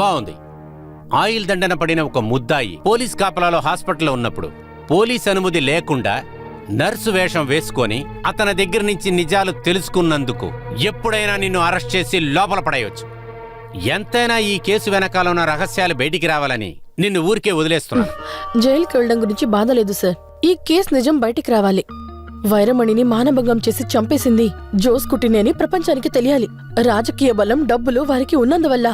బాగుంది. ఆయిల్ దండన పడిన ఒక ముద్దాయి పోలీస్ కాపలాలో హాస్పిటల్లో ఉన్నప్పుడు పోలీస్ అనుమతి లేకుండా నర్సు వేషం వేసుకొని అతని దగ్గర నుంచి నిజాలు తెలుసుకున్నందుకు ఎప్పుడైనా నిన్ను అరెస్ట్ చేసి లోపల పడేయొచ్చు. ఎంతైనా ఈ కేసు వెనకాల ఉన్న రహస్యాలు బయటికి రావాలని నిన్ను ఊరికే వదిలేస్తున్నాను. జైలుకి వెళ్ళడం గురించి బాధ లేదు సార్. ఈ కేసు నిజం బయటికి రావాలి. వైరమణిని మానభంగం చేసి చంపేసింది జోస్ కుట్టినే అని ప్రపంచానికి తెలియాలి. రాజకీయ బలం, డబ్బులు వారికి ఉన్నందువల్ల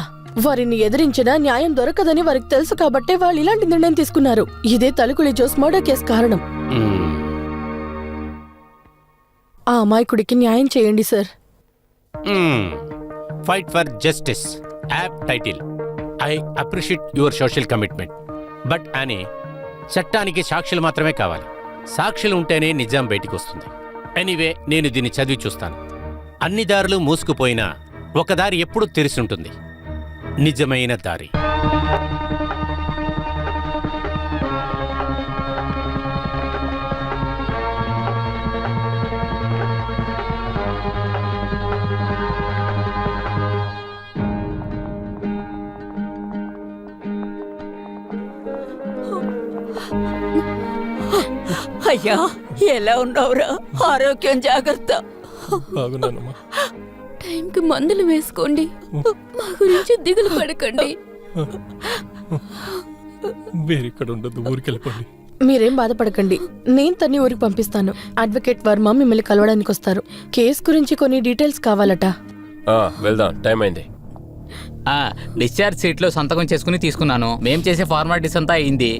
వారిని ఎదిరించినా న్యాయం దొరకదని వారికి తెలుసు కాబట్టే వాళ్ళు ఇలాంటి నిర్ణయం తీసుకున్నారు. ఇదే తలుకులి జోస్ మర్డర్ కేసు కారణం. ఆ అమాయకుడికి న్యాయం చేయండి sir. Fight for justice app title. I appreciate your social commitment. But అని చట్టానికి సాక్షులు మాత్రమే కావాలి. సాక్షులు ఉంటేనే నిజం బయటికి వస్తుంది. ఎనీవే, నేను దీన్ని చదివి చూస్తాను. అన్ని దారులు మూసుకుపోయినా ఒక దారి ఎప్పుడూ తెరిచి ఉంటుంది, నిజమైన దారి. అయ్యా, ఎలా ఉన్నావురా? ఆరోగ్యం జాగ్రత్త. టైంకి మందులు వేసుకోండి. మా గురించి దిగులు పడకండి. మీరేం బాధపడకండి. నేను తన్ని ఊరికి పంపిస్తాను. అడ్వకేట్ వర్మ మిమ్మల్ని కలవడానికి వస్తారు. కేసు గురించి కొన్ని డీటెయిల్స్ కావాలట. వెళ్దాం, టైం అయింది. డిశ్చార్జ్ సీట్ లో సంతకం చేసుకుని తీసుకున్నాను. మేం చేసే ఫార్మాలిటీస్ అంతా అయింది.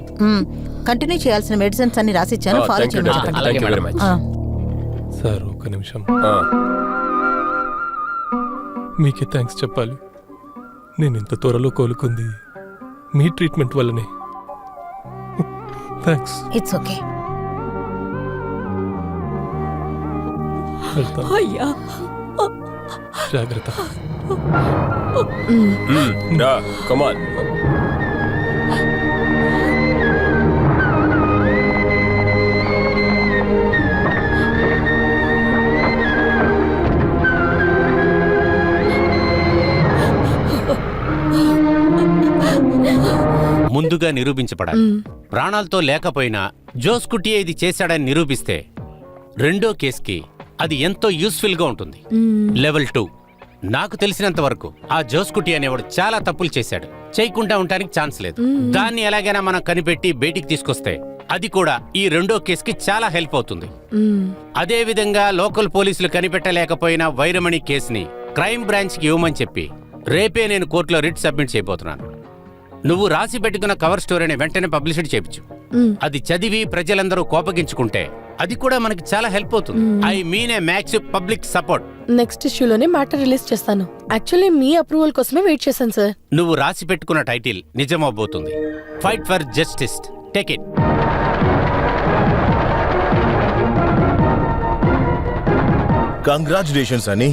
కంటిన్యూ చేయాల్సిన మెడిసిన్స్ అన్ని రాసిచ్చాను. ఫాలో చేయండి. సార్, ఒక్క నిమిషం. మీకే థ్యాంక్స్ చెప్పాలి. నేను ఇంత త్వరలో కోలుకుంది మీ ట్రీట్మెంట్ వల్లనే. థ్యాంక్స్. It's okay. అయ్యా, జాగ్రత్త. కమాన్. ముందుగా నిరూపించబడాలి. ప్రాణాలతో లేకపోయినా జోస్ కుట్టియే ఇది చేశాడని నిరూపిస్తే రెండో కేసుకి అది ఎంతో యూస్ఫుల్ గా ఉంటుంది. లెవెల్ 2. నాకు తెలిసినంత వరకు ఆ జోస్ కుట్టి అనేవాడు చాలా తప్పులు చేశాడు. చేయకుండా ఉండడానికి ఛాన్స్ లేదు. దాన్ని ఎలాగైనా మనం కనిపెట్టి బయటికి తీసుకొస్తే అది కూడా ఈ రెండో కేసుకి చాలా హెల్ప్ అవుతుంది. అదే విధంగా లోకల్ పోలీసులు కనిపెట్టలేకపోయిన వైరమణి కేసుని క్రైమ్ బ్రాంచ్ కి ఇవ్వమని చెప్పి రేపే నేను కోర్టులో రిట్ సబ్మిట్ చేయబోతున్నాను. నువ్వు రాసి పెట్టుకున్న కవర్ స్టోరీని వెంటనే పబ్లిసిటీ చేయించు. అది చదివి ప్రజలందరూ కోపగించుకుంటే అది కూడా మనకి చాలా హెల్ప్ అవుతుంది. I mean a max public support. Next ఇష్యూలోనే మ్యాటర్ రిలీజ్ చేస్తాను. యాక్చువల్లీ మీ అప్రూవల్ కోసమే వెయిట్ చేశాను సార్. నువ్వు రాసి పెట్టుకున్న టైటిల్ నిజమవబోతుంది. Fight for justice. Take it. Congratulations అని.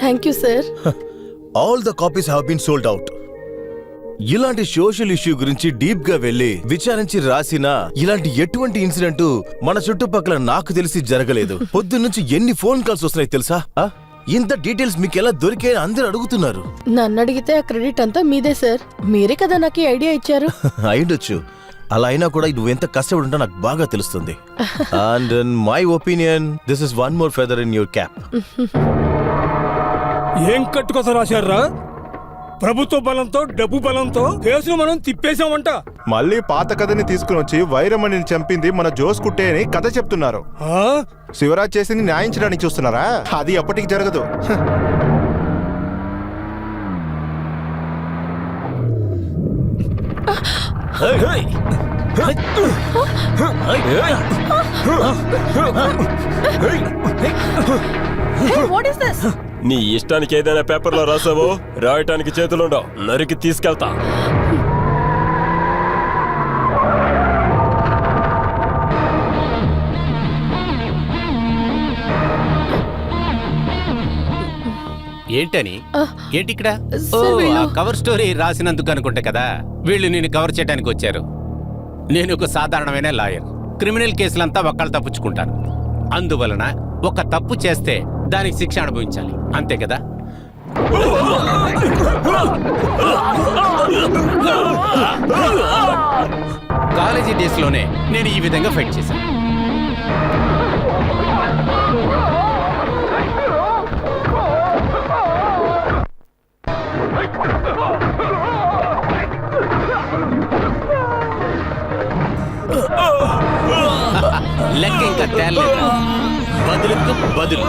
Thank you sir. All the copies have been sold out. ఇలాంటి సోషల్ ఇష్యూ గురించి డీప్ గా వెళ్లి విచారించి రాసిన ఇలాంటి ఎటువంటి ఇన్సిడెంట్ మన చుట్టుపక్కల నాకు తెలిసి జరగలేదు. పొద్దున్నుంచి ఎన్ని ఫోన్ కాల్స్ వస్తున్నాయి తెలుసా? ఇంత డీటెయిల్స్ మీకు ఎలా దొరికే అందరూ అడుగుతున్నారు. నన్ను అడిగితే ఆ క్రెడిట్ అంతా మీదే సార్. మీరే కదా నాకు ఈ ఐడియా ఇచ్చారు. అయ్యుండొచ్చు. అలా అయినా కూడా నువ్వు ఎంత కష్టపడి ఉంటా నాకు బాగా తెలుస్తుంది. And in my opinion this is one more feather in your cap. ఏం కట్టుకోసం రాశారా? ప్రభుత్వ బలంతో, డబ్బు బలంతో కేసును మనం తిప్పేశామంట. మళ్ళీ పాత కథని తీసుకుని వచ్చి వైరమణిని చంపింది మన జోస్ కుట్టే అని కథ చెప్తున్నారు. శివరాజ్ చేసింది న్యాయించడానికి చూస్తున్నారా? అది ఎప్పటికి జరగదు. నీ ఇష్టానికి ఏదైనా పేపర్లో రాసావో రాయటానికి చేతులుండవు. నరికి తీసుకెళ్తా. ఏంటని? ఏంటి ఇక్కడ? కవర్ స్టోరీ రాసినందుకు అనుకుంటా కదా వీళ్ళు నేను కవర్ చేయడానికి వచ్చారు. నేను ఒక సాధారణమైన లాయర్. క్రిమినల్ కేసులంతా ఒక్కళ్ళు తప్పించుకుంటాను. అందువలన ఒక తప్పు చేస్తే దానికి శిక్ష అనుభవించాలి, అంతే కదా? క్రేజీ డేస్ లోనే నేను ఈ విధంగా ఫైట్ చేశాను. లెక్క ఇంకా తేలేదు. బదులుకు బదులు.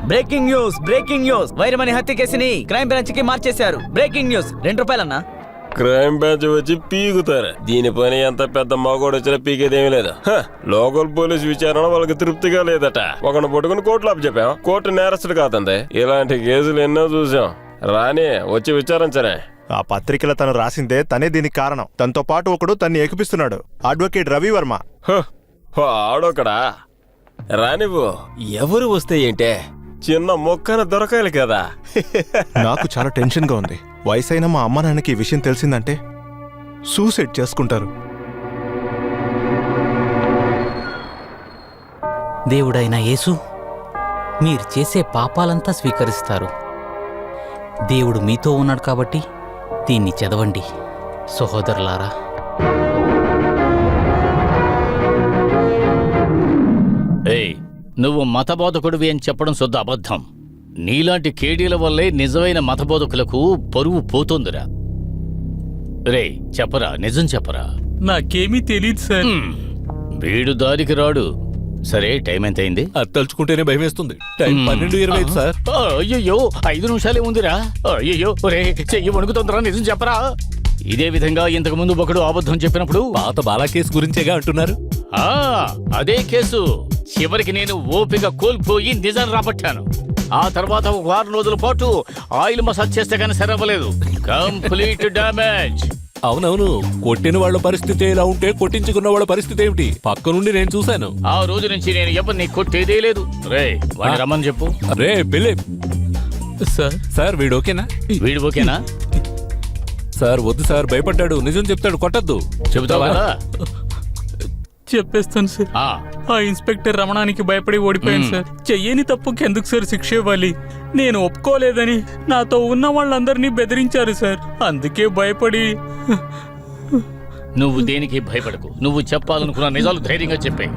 బ్రేకింగ్ న్యూస్ వైరమణి హత్య కేసుని క్రైమ్ బ్రాంచ్ కి మార్చేశారు. Breaking news. ₹2 క్రైమ్ బ్రాంచ్ వచ్చి పీకుతారు. దీని పని ఎంత పెద్ద మగోడు వచ్చినా పీకేదేమీ లేదు. లోకల్ పోలీస్ విచారణ వాళ్ళకి తృప్తిగా లేదట. ఒకరిని పట్టుకుని కోర్టులో చెప్పాం. కోర్టు నేరస్తుడు కాదండి. ఇలాంటి కేసులు ఎన్నో చూసాం. రాని వచ్చి విచారించనే. ఆ పత్రికలో తను రాసిందే తనే దీనికి కారణం. తనతో పాటు ఒకడు తన్ని ఎక్కిపిస్తున్నాడు, అడ్వకేట్ రవి వర్మ. ఆడొకడా రానివ్వు. ఎవరు వస్తే ఏంటే, చిన్న మొక్కన దొరకాలి కదా. నాకు చాలా టెన్షన్ గా ఉంది. వయసైన మా అమ్మ నాన్నకి ఈ విషయం తెలిసిందంటే సూసైడ్ చేసుకుంటారు. దేవుడైన యేసు, మీరు చేసే పాపాలంతా స్వీకరిస్తారు. దేవుడు మీతో ఉన్నాడు కాబట్టి దీన్ని చదవండి సహోదరులారా. ఏయ్, నువ్వు మతబోధకుడివి అని చెప్పడం శుద్ధ అబద్ధం. నీలాంటి కేడీల వల్లే నిజమైన మతబోధకులకు పరువు పోతుందిరా. రే చెప్పరా, నిజం చెప్పరా. నాకేమీ తెలియదు సార్. వీడు దారికి రాడు. సరే, టైం ఎంత అయింది? అది తలుచుకుంటేనే భయం వేస్తుంది. Time 12:25 sir. అయ్యయ్యో, 5 నిమిషాలే ఉందిరా. అయ్యయ్యో, రే చెయ్యి వణుకుతుందిరా, నిజం చెప్పరా. ఇదే విధంగా ఇంతకు ముందు ఒకడు అబద్ధం చెప్పినప్పుడు పాత బాలా కేసు గురించేగా అంటున్నారు. అదే కేసు. చివరికి నేను ఓపిక కోల్పోయి నిజం రాబట్టాను. ఆ తర్వాత 1 వారం రోజుల పాటు ఆయిల్ మసాజ్ చేస్తే కానీ సరవ్వలేదు. Complete damage. అవునవును, కొట్టిన వాళ్ళ పరిస్థితి ఎలా ఉంటే కొట్టించుకున్న వాళ్ళ పరిస్థితి ఏమిటి? పక్క నుండి నేను చూశాను. ఆ రోజు నుంచి నేను ఎవరిని కొట్టేదే లేదు. రే వాడిని రమ్మని చెప్పు. రే ఫిలిప్ సార్, వీడు ఓకేనా? వీడు ఓకేనా? సార్ వద్దు సార్, భయపడ్డాడు. నిజం చెప్తాడు, కొట్టద్దు. చెబుతావా? చెప్పేస్తాను సార్. ఆ ఇన్స్పెక్టర్ రమణానికి భయపడి ఓడిపోయాను సార్. చెయ్యని తప్పుకి ఎందుకు సార్ శిక్ష ఇవ్వాలి? నేను ఒప్పుకోలేదని నాతో ఉన్న వాళ్ళందరినీ బెదిరించారు సార్. అందుకే భయపడి. నువ్వు దేనికి భయపడకు. నువ్వు చెప్పాలనుకున్న నిజాలు ధైర్యంగా చెప్పే.